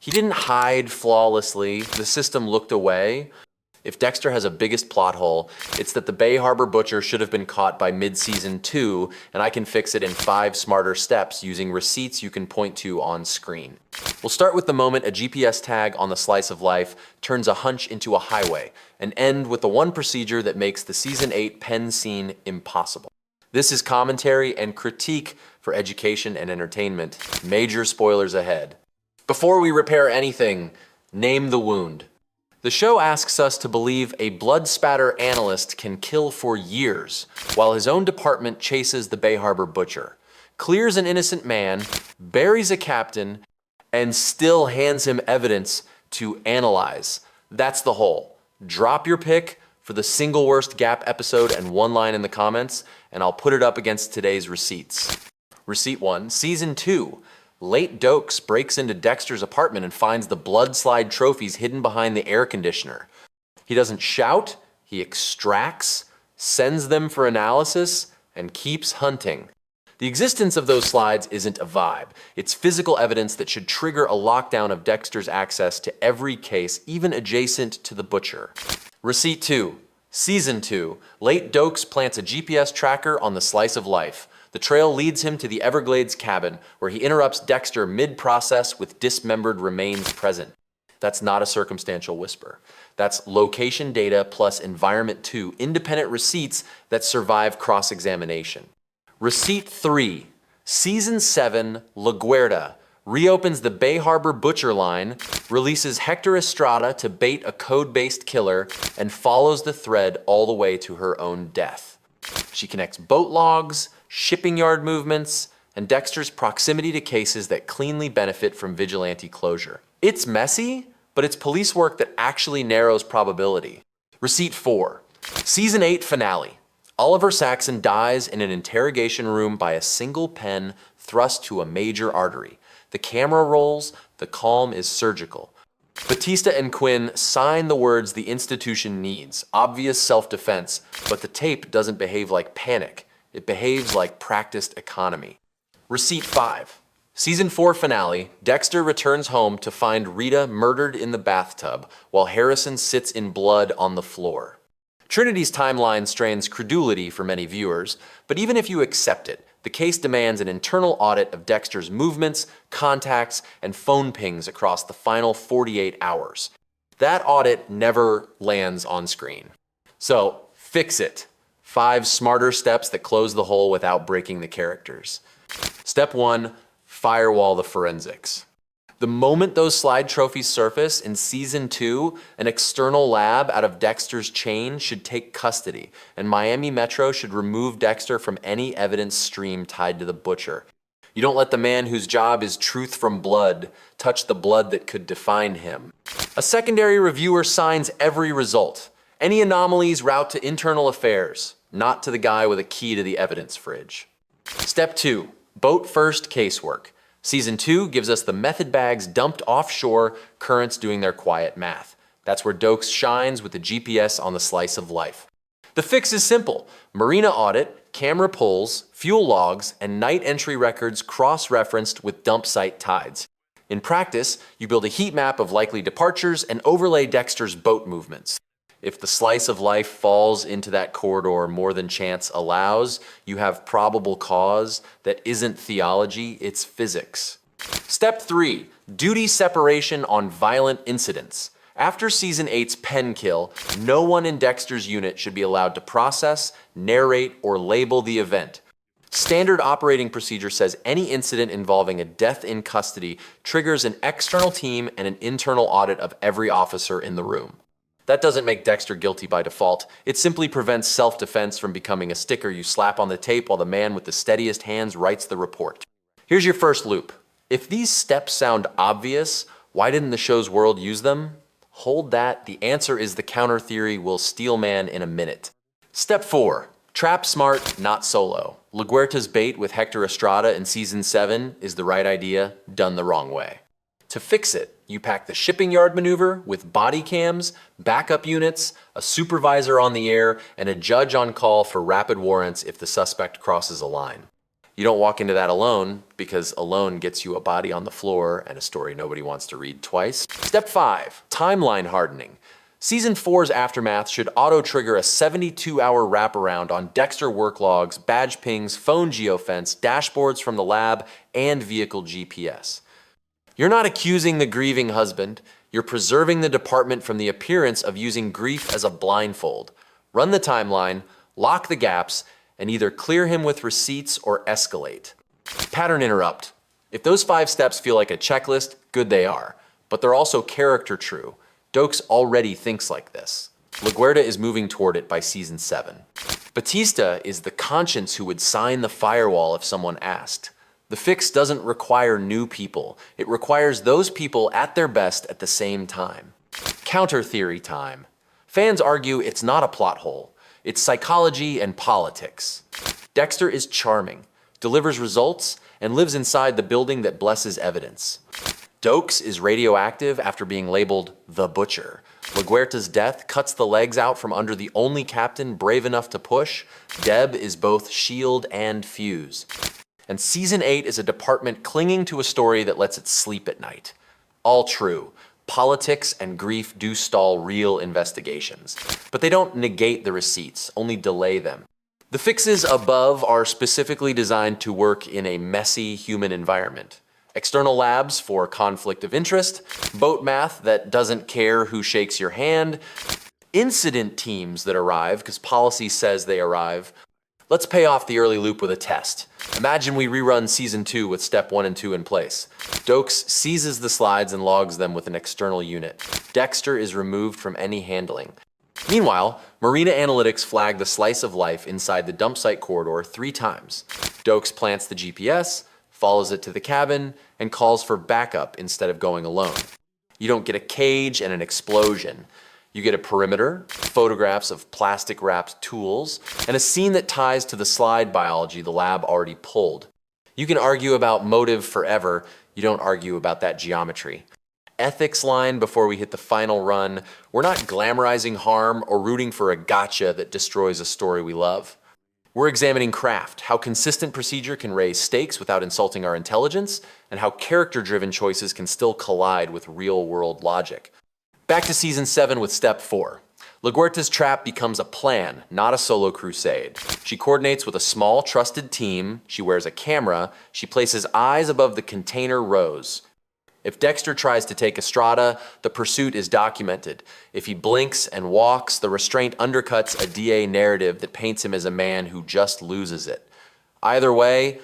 He didn't hide flawlessly. The system looked away. If Dexter has a biggest plot hole, it's that the Bay Harbor Butcher should have been caught by mid-season 2, and I can fix it in 5 smarter steps using receipts you can point to on screen. We'll start with the moment a GPS tag on the slice of life turns a hunch into a highway, and end with the one procedure that makes the Season 8 pen scene impossible. This is commentary and critique for education and entertainment. Major spoilers ahead. Before we repair anything, name the wound. The show asks us to believe a blood spatter analyst can kill for years, while his own department chases the Bay Harbor Butcher, clears an innocent man, buries a captain, and still hands him evidence to analyze. That's the whole. Drop your pick for the single worst Gap episode and one line in the comments, and I'll put it up against today's receipts. Receipt 1, Season 2. Late Doakes breaks into Dexter's apartment and finds the blood slide trophies hidden behind the air conditioner. He doesn't shout, he extracts, sends them for analysis, and keeps hunting. The existence of those slides isn't a vibe. It's physical evidence that should trigger a lockdown of Dexter's access to every case, even adjacent to the Butcher. Receipt 2, Season 2. Late Doakes plants a GPS tracker on the slice of life. The trail leads him to the Everglades cabin, where he interrupts Dexter mid-process with dismembered remains present. That's not a circumstantial whisper. That's location data plus environment 2, independent receipts that survive cross-examination. Receipt 3, Season 7, LaGuerta, reopens the Bay Harbor Butcher line, releases Hector Estrada to bait a code-based killer, and follows the thread all the way to her own death. She connects boat logs, shipping yard movements, and Dexter's proximity to cases that cleanly benefit from vigilante closure. It's messy, but it's police work that actually narrows probability. Receipt 4, Season 8 finale. Oliver Saxon dies in an interrogation room by a single pen thrust to a major artery. The camera rolls, the calm is surgical. Batista and Quinn sign the words the institution needs, obvious self-defense, but the tape doesn't behave like panic. It behaves like practiced economy. Receipt 5. Season 4 finale, Dexter returns home to find Rita murdered in the bathtub, while Harrison sits in blood on the floor. Trinity's timeline strains credulity for many viewers, but even if you accept it, the case demands an internal audit of Dexter's movements, contacts, and phone pings across the final 48 hours. That audit never lands on screen. So, fix it. 5 smarter steps that close the hole without breaking the characters. Step 1, firewall the forensics. The moment those slide trophies surface in Season 2, an external lab out of Dexter's chain should take custody, and Miami Metro should remove Dexter from any evidence stream tied to the Butcher. You don't let the man whose job is truth from blood touch the blood that could define him. A secondary reviewer signs every result. Any anomalies route to internal affairs, not to the guy with a key to the evidence fridge. Step 2, boat first casework. Season 2 gives us the method bags dumped offshore, currents doing their quiet math. That's where Doakes shines with the GPS on the slice of life. The fix is simple. Marina audit, camera pulls, fuel logs, and night entry records cross-referenced with dump site tides. In practice, you build a heat map of likely departures and overlay Dexter's boat movements. If the slice of life falls into that corridor more than chance allows, you have probable cause that isn't theology, it's physics. Step 3, duty separation on violent incidents. After Season 8's pen kill, no one in Dexter's unit should be allowed to process, narrate, or label the event. Standard operating procedure says any incident involving a death in custody triggers an external team and an internal audit of every officer in the room. That doesn't make Dexter guilty by default. It simply prevents self-defense from becoming a sticker you slap on the tape while the man with the steadiest hands writes the report. Here's your first loop. If these steps sound obvious, why didn't the show's world use them? Hold that, the answer is the counter theory will steel man in a minute. Step 4, trap smart, not solo. LaGuerta's bait with Hector Estrada in Season 7 is the right idea, done the wrong way. To fix it, you pack the shipping yard maneuver with body cams, backup units, a supervisor on the air, and a judge on call for rapid warrants if the suspect crosses a line. You don't walk into that alone, because alone gets you a body on the floor and a story nobody wants to read twice. Step 5, timeline hardening. Season 4's aftermath should auto-trigger a 72-hour wraparound on Dexter work logs, badge pings, phone geofence, dashboards from the lab, and vehicle GPS. You're not accusing the grieving husband. You're preserving the department from the appearance of using grief as a blindfold. Run the timeline, lock the gaps, and either clear him with receipts or escalate. Pattern interrupt. If those 5 steps feel like a checklist, good they are. But they're also character true. Doakes already thinks like this. LaGuerta is moving toward it by season 7. Batista is the conscience who would sign the firewall if someone asked. The fix doesn't require new people. It requires those people at their best at the same time. Counter theory time. Fans argue it's not a plot hole. It's psychology and politics. Dexter is charming, delivers results, and lives inside the building that blesses evidence. Doakes is radioactive after being labeled the Butcher. LaGuerta's death cuts the legs out from under the only captain brave enough to push. Deb is both shield and fuse. And season 8 is a department clinging to a story that lets it sleep at night. All true. Politics and grief do stall real investigations. But they don't negate the receipts, only delay them. The fixes above are specifically designed to work in a messy human environment. External labs for conflict of interest, boat math that doesn't care who shakes your hand, incident teams that arrive because policy says they arrive. Let's pay off the early loop with a test. Imagine we rerun season 2 with step 1 and 2 in place. Doakes seizes the slides and logs them with an external unit. Dexter is removed from any handling. Meanwhile, Marina analytics flag the slice of life inside the dump site corridor 3 times. Doakes plants the GPS, follows it to the cabin, and calls for backup instead of going alone. You don't get a cage and an explosion. You get a perimeter, photographs of plastic-wrapped tools, and a scene that ties to the slide biology the lab already pulled. You can argue about motive forever, you don't argue about that geometry. Ethics line before we hit the final run, we're not glamorizing harm or rooting for a gotcha that destroys a story we love. We're examining craft, how consistent procedure can raise stakes without insulting our intelligence, and how character-driven choices can still collide with real-world logic. Back to season 7 with step 4. LaGuerta's trap becomes a plan, not a solo crusade. She coordinates with a small, trusted team, she wears a camera, she places eyes above the container rows. If Dexter tries to take Estrada, the pursuit is documented. If he blinks and walks, the restraint undercuts a DA narrative that paints him as a man who just loses it. Either way,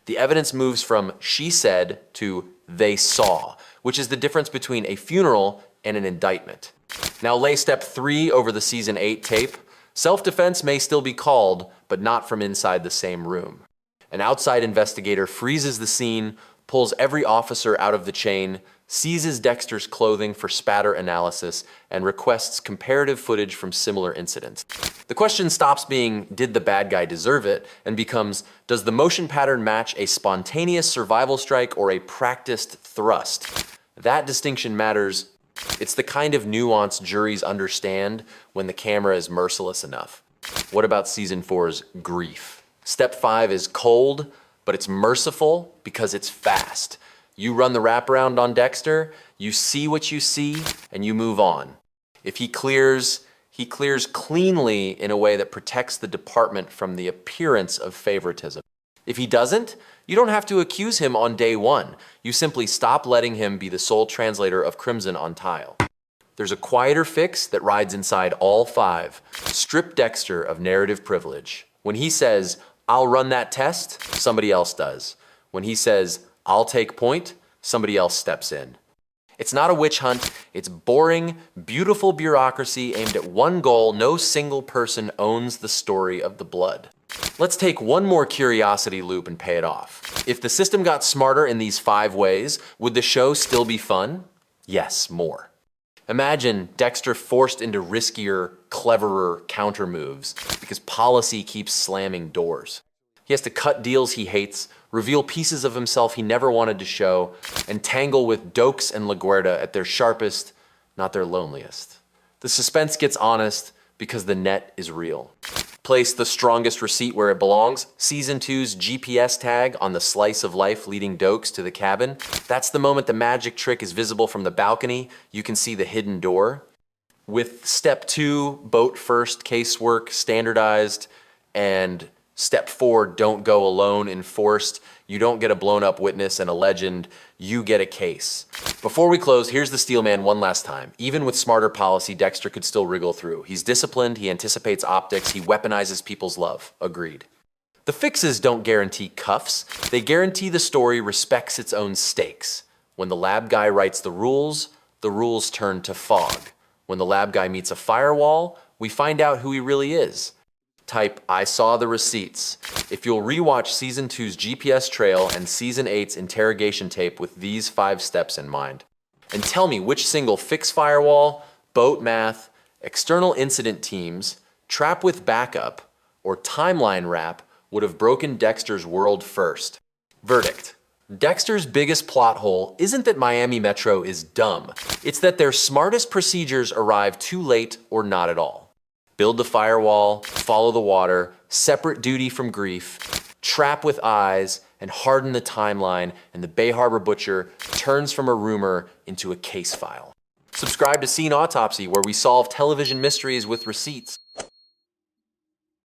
the evidence moves from she said to they saw, which is the difference between a funeral and an indictment. Now lay step 3 over the season 8 tape. Self-defense may still be called, but not from inside the same room. An outside investigator freezes the scene, pulls every officer out of the chain, seizes Dexter's clothing for spatter analysis, and requests comparative footage from similar incidents. The question stops being, did the bad guy deserve it, and becomes, does the motion pattern match a spontaneous survival strike or a practiced thrust? That distinction matters. It's the kind of nuance juries understand when the camera is merciless enough. What about season 4's grief? Step 5 is cold, but it's merciful because it's fast. You run the wraparound on Dexter, you see what you see, and you move on. If he clears cleanly in a way that protects the department from the appearance of favoritism. If he doesn't, you don't have to accuse him on day 1. You simply stop letting him be the sole translator of crimson on tile. There's a quieter fix that rides inside all 5. Strip Dexter of narrative privilege. When he says, I'll run that test, somebody else does. When he says, I'll take point, somebody else steps in. It's not a witch hunt, it's boring, beautiful bureaucracy aimed at one goal. No single person owns the story of the blood. Let's take one more curiosity loop and pay it off. If the system got smarter in these 5 ways, would the show still be fun? Yes, more. Imagine Dexter forced into riskier, cleverer counter moves because policy keeps slamming doors. He has to cut deals he hates, reveal pieces of himself he never wanted to show, and tangle with Doakes and LaGuerta at their sharpest, not their loneliest. The suspense gets honest because the net is real. Place the strongest receipt where it belongs. Season 2's GPS tag on the slice of life leading Doakes to the cabin. That's the moment the magic trick is visible from the balcony. You can see the hidden door. With step 2, boat first, casework standardized, and step 4, don't go alone, enforced. You don't get a blown up witness and a legend, you get a case. Before we close, here's the Steelman one last time. Even with smarter policy, Dexter could still wriggle through. He's disciplined, he anticipates optics, he weaponizes people's love. Agreed. The fixes don't guarantee cuffs, they guarantee the story respects its own stakes. When the lab guy writes the rules turn to fog. When the lab guy meets a firewall, we find out who he really is. Type, I saw the receipts. If you'll rewatch Season 2's GPS trail and Season 8's interrogation tape with these 5 steps in mind. And tell me which single fix firewall, boat math, external incident teams, trap with backup, or timeline wrap would have broken Dexter's world first. Verdict. Dexter's biggest plot hole isn't that Miami Metro is dumb. It's that their smartest procedures arrive too late or not at all. Build the firewall, follow the water, separate duty from grief, trap with eyes, and harden the timeline, and the Bay Harbor Butcher turns from a rumor into a case file. Subscribe to Scene Autopsy, where we solve television mysteries with receipts.